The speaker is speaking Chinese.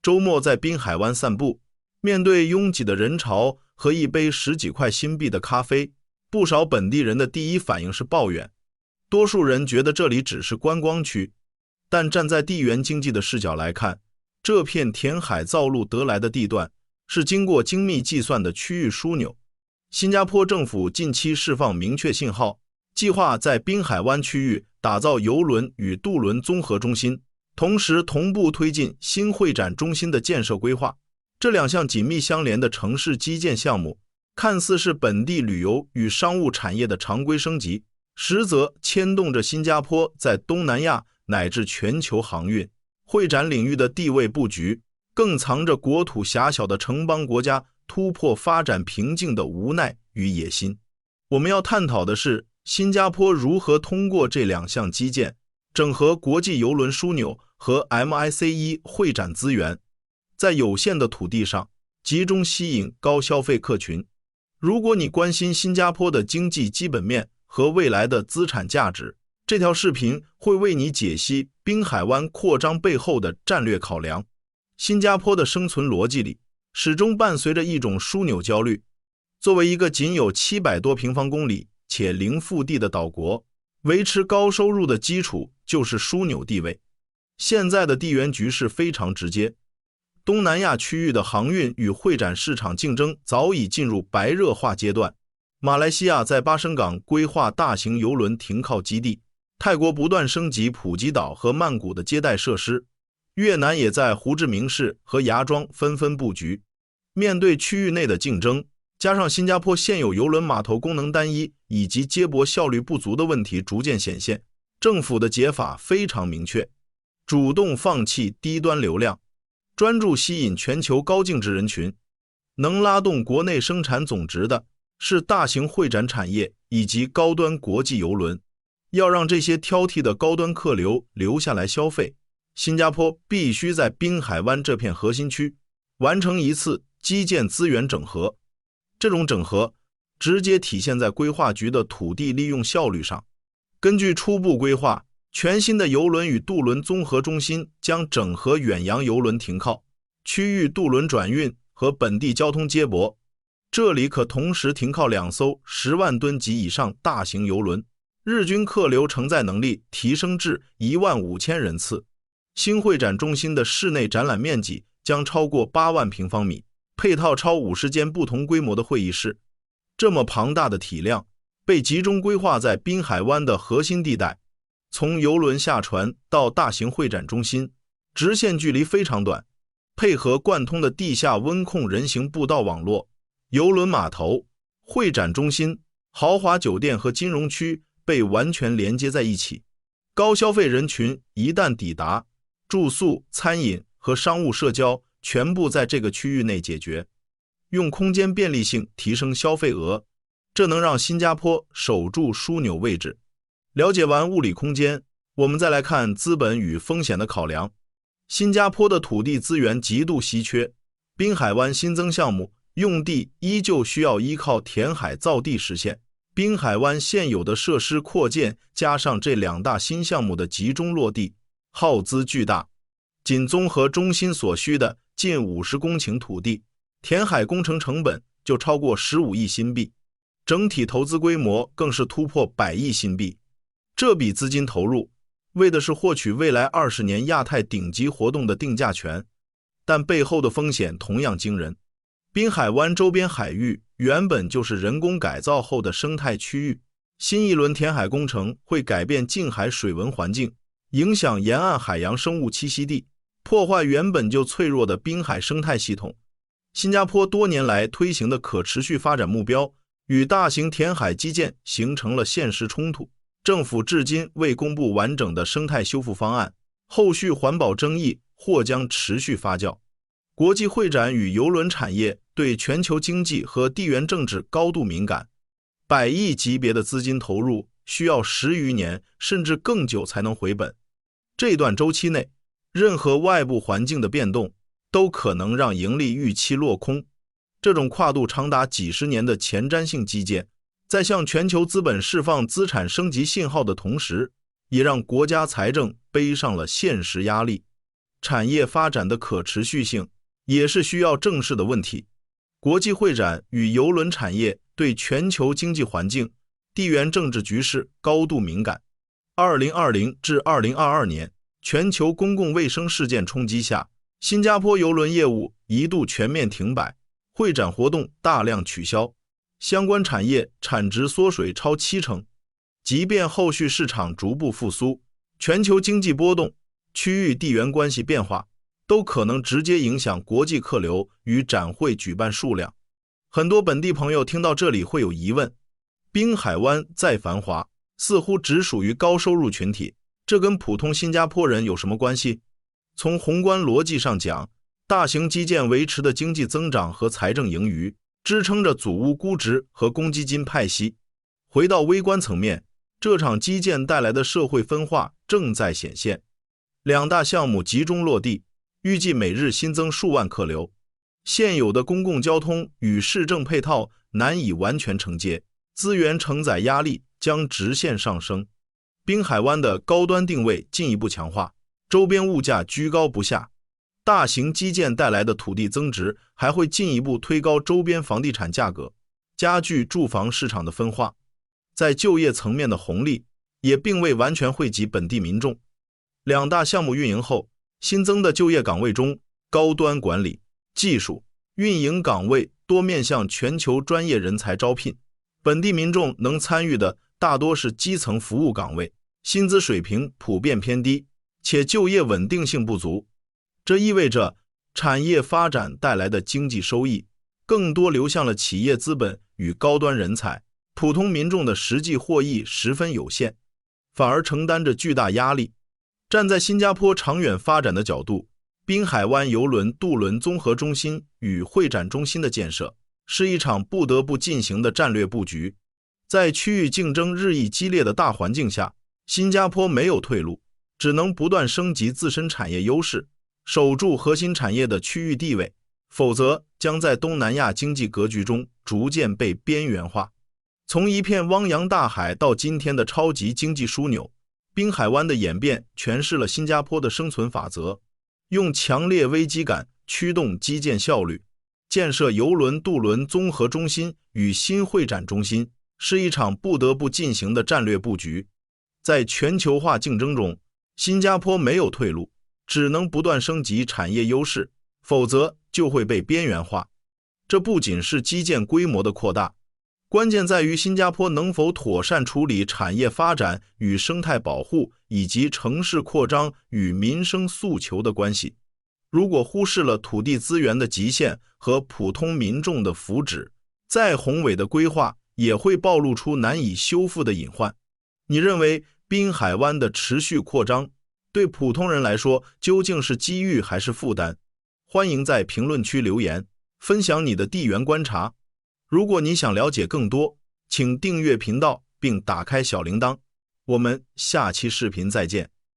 周末在滨海湾散步，面对拥挤的人潮和一杯10几块新币的咖啡，不少本地人的第一反应是抱怨。多数人觉得这里只是观光区，但站在地缘经济的视角来看，这片填海造陆得来的地段是经过精密计算的区域枢纽。新加坡政府近期释放明确信号，计划在滨海湾区域打造邮轮与渡轮综合中心，同时同步推进新会展中心的建设规划。这两项紧密相连的城市基建项目，看似是本地旅游与商务产业的常规升级，实则牵动着新加坡在东南亚乃至全球航运、会展领域的地位布局，更藏着国土狭小的城邦国家突破发展瓶颈的无奈与野心。我们要探讨的是，新加坡如何通过这两项基建，整合国际邮轮枢纽和 MICE 会展资源，在有限的土地上集中吸引高消费客群。如果你关心新加坡的经济基本面和未来的资产价值，这条视频会为你解析滨海湾扩张背后的战略考量。新加坡的生存逻辑里，始终伴随着一种枢纽焦虑。作为一个仅有700多平方公里且零腹地的岛国，维持高收入的基础就是枢纽地位。现在的地缘局势非常直接，东南亚区域的航运与会展市场竞争早已进入白热化阶段。马来西亚在巴生港规划大型邮轮停靠基地，泰国不断升级普吉岛和曼谷的接待设施，越南也在胡志明市和芽庄纷纷布局。面对区域内的竞争，加上新加坡现有邮轮码头功能单一以及接驳效率不足的问题逐渐显现，政府的解法非常明确，主动放弃低端流量，专注吸引全球高净值人群。能拉动国内生产总值的是大型会展产业以及高端国际邮轮。要让这些挑剔的高端客流留下来消费，新加坡必须在滨海湾这片核心区完成一次基建资源整合。这种整合直接体现在规划局的土地利用效率上。根据初步规划，全新的邮轮与渡轮综合中心将整合远洋邮轮停靠、区域渡轮转运和本地交通接驳。这里可同时停靠2艘10万吨级以上大型邮轮，日均客流承载能力提升至15000人次。新会展中心的室内展览面积将超过8万平方米，配套超50间不同规模的会议室。这么庞大的体量被集中规划在滨海湾的核心地带，从邮轮下船到大型会展中心，直线距离非常短，配合贯通的地下温控人行步道网络，邮轮码头、会展中心、豪华酒店和金融区被完全连接在一起。高消费人群一旦抵达，住宿、餐饮和商务社交全部在这个区域内解决，用空间便利性提升消费额，这能让新加坡守住枢纽位置。了解完物理空间，我们再来看资本与风险的考量。新加坡的土地资源极度稀缺，滨海湾新增项目用地依旧需要依靠填海造地实现。滨海湾现有的设施扩建加上这2大新项目的集中落地，耗资巨大。仅综合中心所需的近50公顷土地，填海工程成本就超过15亿新币，整体投资规模更是突破100亿新币。这笔资金投入为的是获取未来20年亚太顶级活动的定价权，但背后的风险同样惊人。滨海湾周边海域原本就是人工改造后的生态区域，新一轮填海工程会改变近海水文环境，影响沿岸海洋生物栖息地，破坏原本就脆弱的滨海生态系统。新加坡多年来推行的可持续发展目标与大型填海基建形成了现实冲突，政府至今未公布完整的生态修复方案，后续环保争议或将持续发酵。国际会展与邮轮产业对全球经济和地缘政治高度敏感，100亿级别的资金投入需要10余年甚至更久才能回本。这段周期内，任何外部环境的变动都可能让盈利预期落空。这种跨度长达几十年的前瞻性基建，在向全球资本释放资产升级信号的同时，也让国家财政背上了现实压力。产业发展的可持续性也是需要正视的问题。国际会展与邮轮产业对全球经济环境、地缘政治局势高度敏感。2020至2022年，全球公共卫生事件冲击下，新加坡邮轮业务一度全面停摆，会展活动大量取消，相关产业产值缩水超70%。即便后续市场逐步复苏，全球经济波动、区域地缘关系变化都可能直接影响国际客流与展会举办数量。很多本地朋友听到这里会有疑问，滨海湾再繁华，似乎只属于高收入群体，这跟普通新加坡人有什么关系？从宏观逻辑上讲，大型基建维持的经济增长和财政盈余，支撑着祖屋估值和公积金派息。回到微观层面，这场基建带来的社会分化正在显现。2大项目集中落地，预计每日新增数万客流，现有的公共交通与市政配套难以完全承接，资源承载压力将直线上升。滨海湾的高端定位进一步强化，周边物价居高不下，大型基建带来的土地增值还会进一步推高周边房地产价格，加剧住房市场的分化。在就业层面的红利也并未完全惠及本地民众。2大项目运营后，新增的就业岗位中，高端管理、技术、运营岗位多面向全球专业人才招聘，本地民众能参与的大多是基层服务岗位，薪资水平普遍偏低，且就业稳定性不足。这意味着产业发展带来的经济收益更多流向了企业资本与高端人才，普通民众的实际获益十分有限，反而承担着巨大压力。站在新加坡长远发展的角度，滨海湾邮轮渡轮综合中心与会展中心的建设是一场不得不进行的战略布局。在区域竞争日益激烈的大环境下，新加坡没有退路，只能不断升级自身产业优势，守住核心产业的区域地位，否则将在东南亚经济格局中逐渐被边缘化。从一片汪洋大海到今天的超级经济枢纽，滨海湾的演变诠释了新加坡的生存法则，用强烈危机感驱动基建效率，建设邮轮渡轮综合中心与新会展中心是一场不得不进行的战略布局。在全球化竞争中，新加坡没有退路，只能不断升级产业优势，否则就会被边缘化。这不仅是基建规模的扩大，关键在于新加坡能否妥善处理产业发展与生态保护，以及城市扩张与民生诉求的关系。如果忽视了土地资源的极限和普通民众的福祉，再宏伟的规划也会暴露出难以修复的隐患。你认为滨海湾的持续扩张对普通人来说究竟是机遇还是负担？欢迎在评论区留言，分享你的地缘观察。如果你想了解更多，请订阅频道并打开小铃铛。我们下期视频再见。